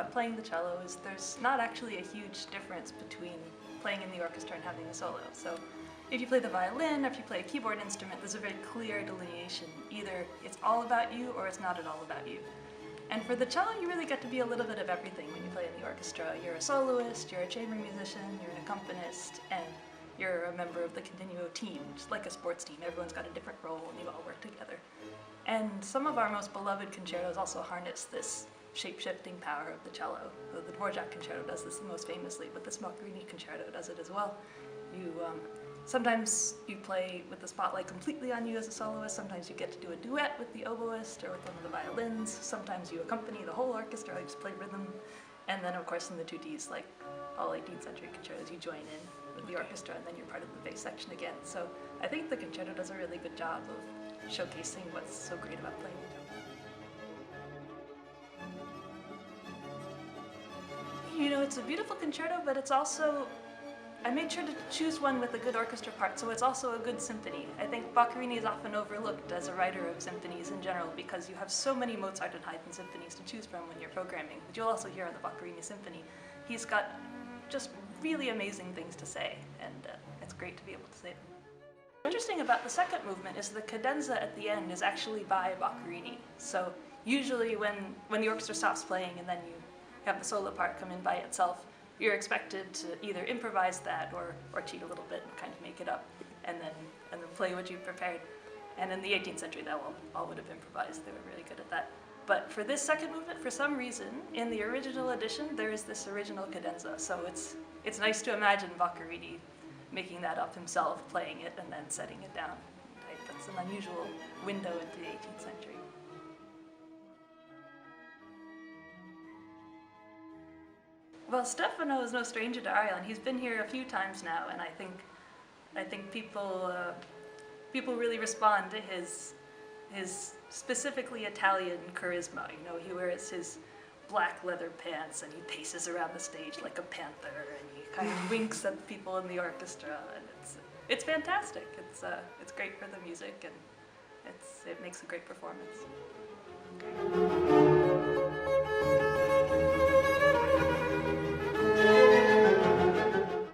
about playing the cello is there's not actually a huge difference between playing in the orchestra and having a solo. So if you play the violin or if you play a keyboard instrument, there's a very clear delineation. Either it's all about you or it's not at all about you. And for the cello, you really get to be a little bit of everything when you play in the orchestra. You're a soloist, you're a chamber musician, you're an accompanist, and you're a member of the continuo team, just like a sports team. Everyone's got a different role and you all work together. And some of our most beloved concertos also harness this shape-shifting power of the cello. The Dvorak concerto does this the most famously, but the Boccherini concerto does it as well. Sometimes you play with the spotlight completely on you as a soloist, sometimes you get to do a duet with the oboist or with one of the violins, sometimes you accompany the whole orchestra, you just play rhythm, and then of course in the 2Ds, like all 18th century concertos, you join in with the orchestra and then you're part of the bass section again. So I think the concerto does a really good job of showcasing what's so great about playing the cello. You know, it's a beautiful concerto, but it's also, I made sure to choose one with a good orchestra part, so it's also a good symphony. I think Boccherini is often overlooked as a writer of symphonies in general because you have so many Mozart and Haydn symphonies to choose from when you're programming. But you'll also hear on the Boccherini symphony, he's got just really amazing things to say, and it's great to be able to say them. What's interesting about the second movement is the cadenza at the end is actually by Boccherini. So usually when the orchestra stops playing and then you have the solo part come in by itself, you're expected to either improvise that or cheat a little bit and kind of make it up and then play what you've prepared. And in the 18th century, that all would have improvised. They were really good at that. But for this second movement, for some reason, in the original edition, there is this original cadenza. So it's nice to imagine Boccherini making that up himself, playing it, and then setting it down. That's an unusual window into the 18th century. Well, Stefano is no stranger to Arion. He's been here a few times now, and I think people really respond to his specifically Italian charisma. You know, he wears his black leather pants and he paces around the stage like a panther, and he kind of winks at the people in the orchestra, and it's fantastic. It's great for the music, and it makes a great performance.